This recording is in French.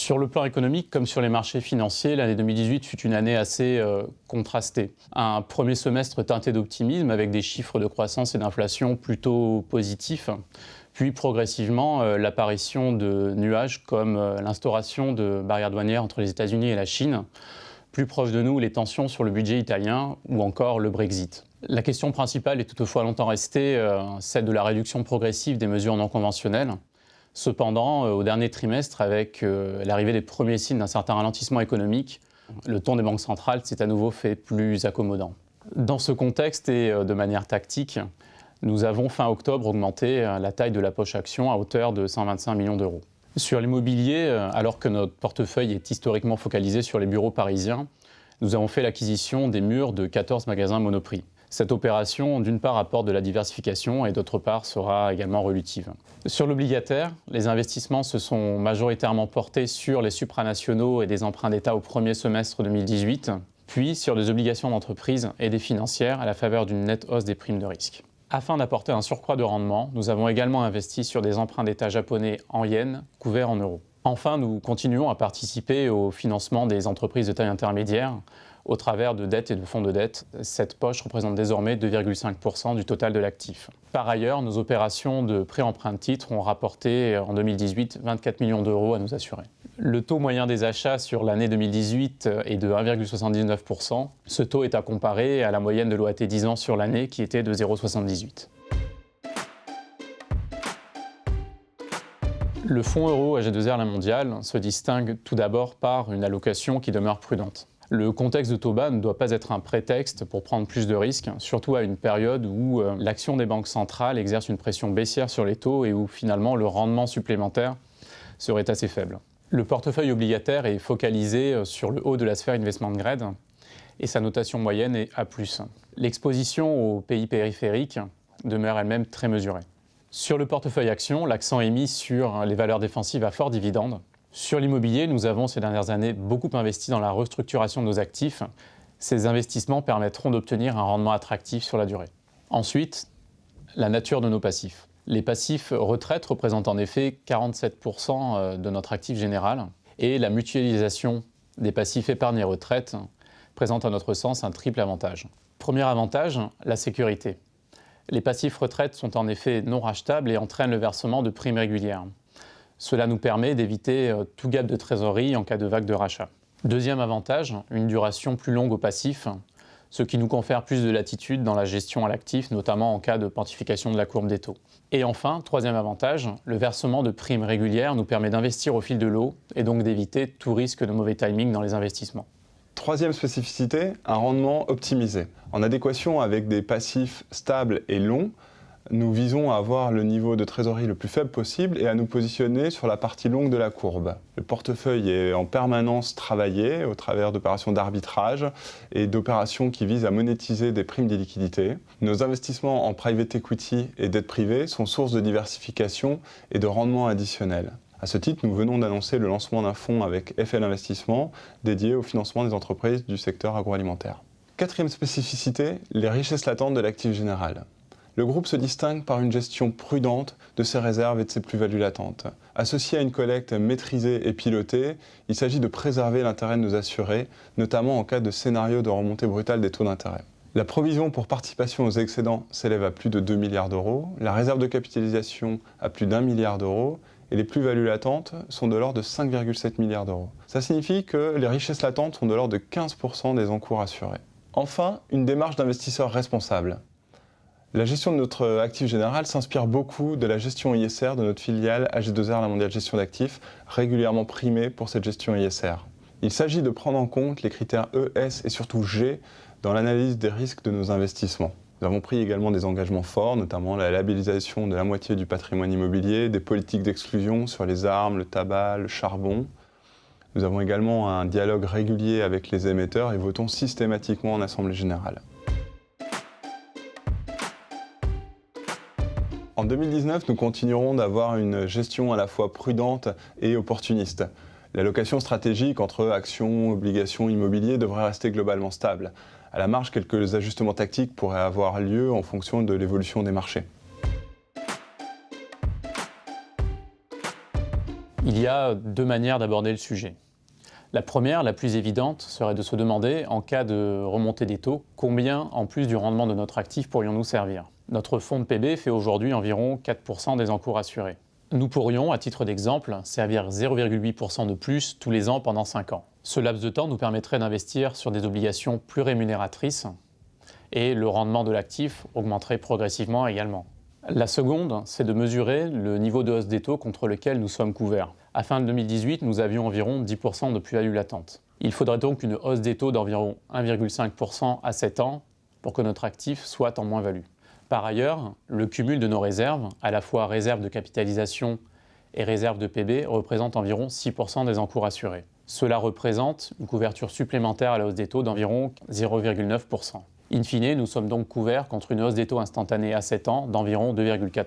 Sur le plan économique, comme sur les marchés financiers, l'année 2018 fut une année assez contrastée. Un premier semestre teinté d'optimisme avec des chiffres de croissance et d'inflation plutôt positifs, puis progressivement l'apparition de nuages comme l'instauration de barrières douanières entre les États-Unis et la Chine, plus proche de nous les tensions sur le budget italien ou encore le Brexit. La question principale est toutefois longtemps restée celle de la réduction progressive des mesures non conventionnelles. Cependant, au dernier trimestre, avec l'arrivée des premiers signes d'un certain ralentissement économique, le ton des banques centrales s'est à nouveau fait plus accommodant. Dans ce contexte et de manière tactique, nous avons fin octobre augmenté la taille de la poche action à hauteur de 125 millions d'euros. Sur l'immobilier, alors que notre portefeuille est historiquement focalisé sur les bureaux parisiens, nous avons fait l'acquisition des murs de 14 magasins Monoprix. Cette opération, d'une part, apporte de la diversification et d'autre part, sera également relutive. Sur l'obligataire, les investissements se sont majoritairement portés sur les supranationaux et des emprunts d'État au premier semestre 2018, puis sur des obligations d'entreprise et des financières à la faveur d'une nette hausse des primes de risque. Afin d'apporter un surcroît de rendement, nous avons également investi sur des emprunts d'État japonais en yens couverts en euros. Enfin, nous continuons à participer au financement des entreprises de taille intermédiaire au travers de dettes et de fonds de dette. Cette poche représente désormais 2,5% du total de l'actif. Par ailleurs, nos opérations de prêt-emprunt de titres ont rapporté en 2018 24 millions d'euros à nos assurés. Le taux moyen des achats sur l'année 2018 est de 1,79%. Ce taux est à comparer à la moyenne de l'OAT 10 ans sur l'année qui était de 0,78%. Le fonds euro AG2R La Mondiale se distingue tout d'abord par une allocation qui demeure prudente. Le contexte de taux bas ne doit pas être un prétexte pour prendre plus de risques, surtout à une période où l'action des banques centrales exerce une pression baissière sur les taux et où finalement le rendement supplémentaire serait assez faible. Le portefeuille obligataire est focalisé sur le haut de la sphère investment grade et sa notation moyenne est A+. L'exposition aux pays périphériques demeure elle-même très mesurée. Sur le portefeuille action, l'accent est mis sur les valeurs défensives à fort dividende. Sur l'immobilier, nous avons ces dernières années beaucoup investi dans la restructuration de nos actifs. Ces investissements permettront d'obtenir un rendement attractif sur la durée. Ensuite, la nature de nos passifs. Les passifs retraite représentent en effet 47% de notre actif général et la mutualisation des passifs épargne et retraite présente à notre sens un triple avantage. Premier avantage, la sécurité. Les passifs retraite sont en effet non rachetables et entraînent le versement de primes régulières. Cela nous permet d'éviter tout gap de trésorerie en cas de vague de rachat. Deuxième avantage, une duration plus longue au passif, ce qui nous confère plus de latitude dans la gestion à l'actif, notamment en cas de pontification de la courbe des taux. Et enfin, troisième avantage, le versement de primes régulières nous permet d'investir au fil de l'eau et donc d'éviter tout risque de mauvais timing dans les investissements. Troisième spécificité, un rendement optimisé. En adéquation avec des passifs stables et longs, nous visons à avoir le niveau de trésorerie le plus faible possible et à nous positionner sur la partie longue de la courbe. Le portefeuille est en permanence travaillé au travers d'opérations d'arbitrage et d'opérations qui visent à monétiser des primes des liquidités. Nos investissements en private equity et dette privée sont source de diversification et de rendement additionnel. À ce titre, nous venons d'annoncer le lancement d'un fonds avec FL Investissement dédié au financement des entreprises du secteur agroalimentaire. Quatrième spécificité, les richesses latentes de l'actif général. Le groupe se distingue par une gestion prudente de ses réserves et de ses plus-values latentes. Associé à une collecte maîtrisée et pilotée, il s'agit de préserver l'intérêt de nos assurés, notamment en cas de scénario de remontée brutale des taux d'intérêt. La provision pour participation aux excédents s'élève à plus de 2 milliards d'euros, la réserve de capitalisation à plus d'1 milliard d'euros, et les plus-values latentes sont de l'ordre de 5,7 milliards d'euros. Ça signifie que les richesses latentes sont de l'ordre de 15% des encours assurés. Enfin, une démarche d'investisseur responsable. La gestion de notre actif général s'inspire beaucoup de la gestion ISR de notre filiale AG2R La Mondiale Gestion d'Actifs, régulièrement primée pour cette gestion ISR. Il s'agit de prendre en compte les critères ES et surtout G dans l'analyse des risques de nos investissements. Nous avons pris également des engagements forts, notamment la labellisation de la moitié du patrimoine immobilier, des politiques d'exclusion sur les armes, le tabac, le charbon. Nous avons également un dialogue régulier avec les émetteurs et votons systématiquement en Assemblée générale. En 2019, nous continuerons d'avoir une gestion à la fois prudente et opportuniste. L'allocation stratégique entre actions, obligations, immobilier devrait rester globalement stable. À la marge, quelques ajustements tactiques pourraient avoir lieu en fonction de l'évolution des marchés. Il y a deux manières d'aborder le sujet. La première, la plus évidente, serait de se demander, en cas de remontée des taux, combien, en plus du rendement de notre actif, pourrions-nous servir. Notre fonds de PB fait aujourd'hui environ 4% des encours assurés. Nous pourrions, à titre d'exemple, servir 0,8% de plus tous les ans pendant 5 ans. Ce laps de temps nous permettrait d'investir sur des obligations plus rémunératrices et le rendement de l'actif augmenterait progressivement également. La seconde, c'est de mesurer le niveau de hausse des taux contre lequel nous sommes couverts. À fin de 2018, nous avions environ 10% de plus-value latente. Il faudrait donc une hausse des taux d'environ 1,5% à 7 ans pour que notre actif soit en moins-value. Par ailleurs, le cumul de nos réserves, à la fois réserve de capitalisation et réserve de PB, représente environ 6% des encours assurés. Cela représente une couverture supplémentaire à la hausse des taux d'environ 0,9%. In fine, nous sommes donc couverts contre une hausse des taux instantanée à 7 ans d'environ 2,4%.